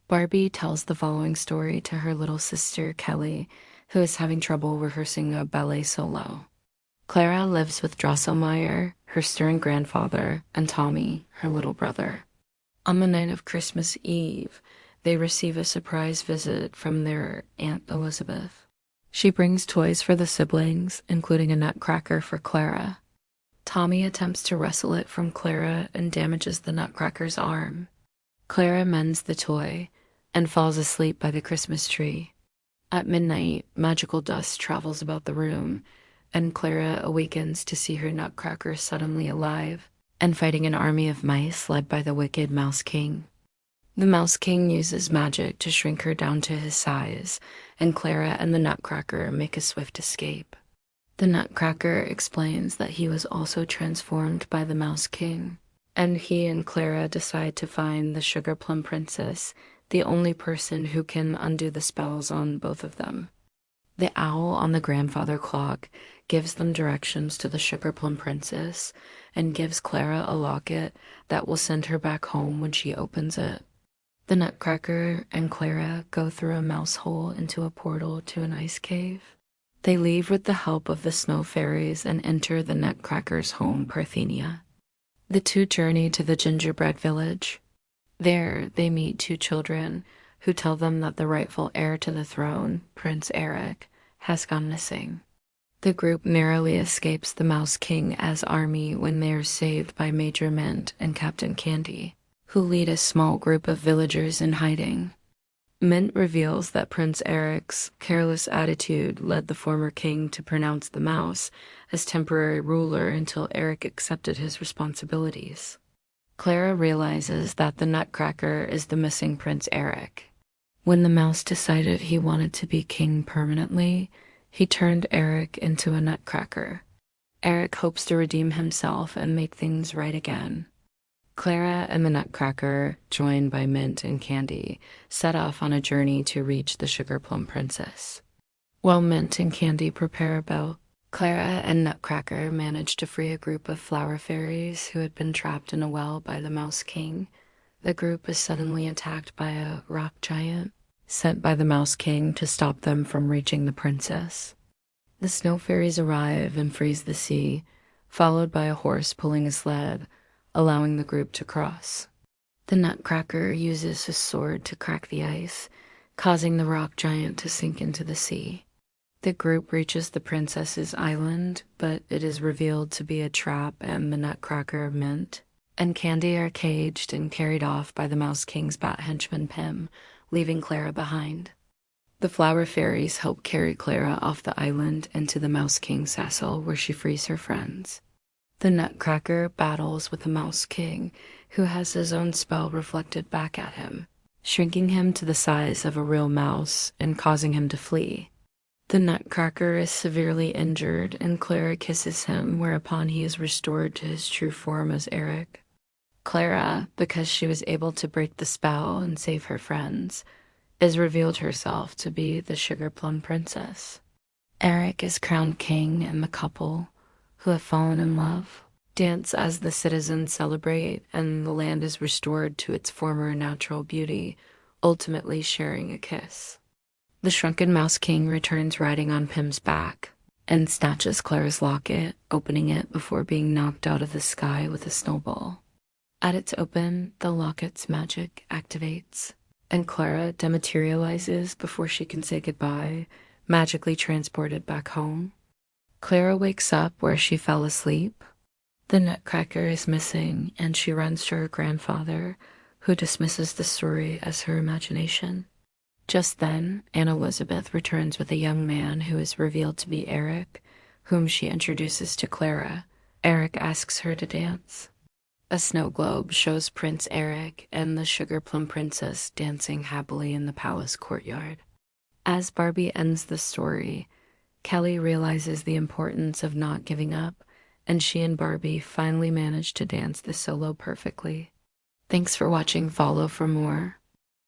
Barbie tells the following story to her little sister, Kelly, who is having trouble rehearsing a ballet solo. Clara lives with Drosselmeyer, her stern grandfather, and Tommy, her little brother. On the night of Christmas Eve, they receive a surprise visit from their Aunt Elizabeth. She brings toys for the siblings, including a nutcracker for Clara. Tommy attempts to wrestle it from Clara and damages the nutcracker's arm. Clara mends the toy and falls asleep by the Christmas tree. At midnight, magical dust travels about the room, and Clara awakens to see her nutcracker suddenly alive and fighting an army of mice led by the wicked Mouse King. The Mouse King uses magic to shrink her down to his size, and Clara and the nutcracker make a swift escape. The nutcracker explains that he was also transformed by the Mouse King, and he and Clara decide to find the Sugar Plum Princess, the only person who can undo the spells on both of them. The owl on the grandfather clock gives them directions to the Sugar Plum Princess and gives Clara a locket that will send her back home when she opens it. The nutcracker and Clara go through a mouse hole into a portal to an ice cave. They leave with the help of the snow fairies and enter the nutcracker's home, Parthenia. The two journey to the gingerbread village. There, they meet two children who tell them that the rightful heir to the throne, Prince Eric, has gone missing. The group narrowly escapes the Mouse King's army when they are saved by Major Mint and Captain Candy, who lead a small group of villagers in hiding. Mint reveals that Prince Eric's careless attitude led the former king to pronounce the mouse as temporary ruler until Eric accepted his responsibilities. Clara realizes that the nutcracker is the missing Prince Eric. When the mouse decided he wanted to be king permanently, he turned Eric into a nutcracker. Eric hopes to redeem himself and make things right again. Clara and the nutcracker, joined by Mint and Candy, set off on a journey to reach the Sugar Plum Princess. While Mint and Candy prepare a boat, Clara and Nutcracker manage to free a group of flower fairies who had been trapped in a well by the Mouse King. The group is suddenly attacked by a rock giant, sent by the Mouse King to stop them from reaching the princess. The snow fairies arrive and freeze the sea, followed by a horse pulling a sled, allowing the group to cross. The Nutcracker uses his sword to crack the ice, causing the rock giant to sink into the sea. The group reaches the princess's island, but it is revealed to be a trap, and the Nutcracker, Mint, and Candy are caged and carried off by the Mouse King's bat henchman Pim, leaving Clara behind. The flower fairies help carry Clara off the island and to the Mouse King's castle, where she frees her friends. The Nutcracker battles with the Mouse King, who has his own spell reflected back at him, shrinking him to the size of a real mouse and causing him to flee. The Nutcracker is severely injured, and Clara kisses him, whereupon he is restored to his true form as Eric. Clara, because she was able to break the spell and save her friends, is revealed herself to be the Sugar Plum Princess. Eric is crowned king, and the couple, who have fallen in love, dance as the citizens celebrate, and the land is restored to its former natural beauty, ultimately sharing a kiss. The shrunken Mouse King returns riding on Pim's back and snatches Clara's locket, opening it before being knocked out of the sky with a snowball. At its open, the locket's magic activates, and Clara dematerializes before she can say goodbye, magically transported back home. Clara wakes up where she fell asleep. The Nutcracker is missing, and she runs to her grandfather, who dismisses the story as her imagination. Just then, Aunt Elizabeth returns with a young man who is revealed to be Eric, whom she introduces to Clara. Eric asks her to dance. A snow globe shows Prince Eric and the Sugar Plum Princess dancing happily in the palace courtyard. As Barbie ends the story, Kelly realizes the importance of not giving up, and she and Barbie finally manage to dance the solo perfectly. Thanks for watching. Follow for more.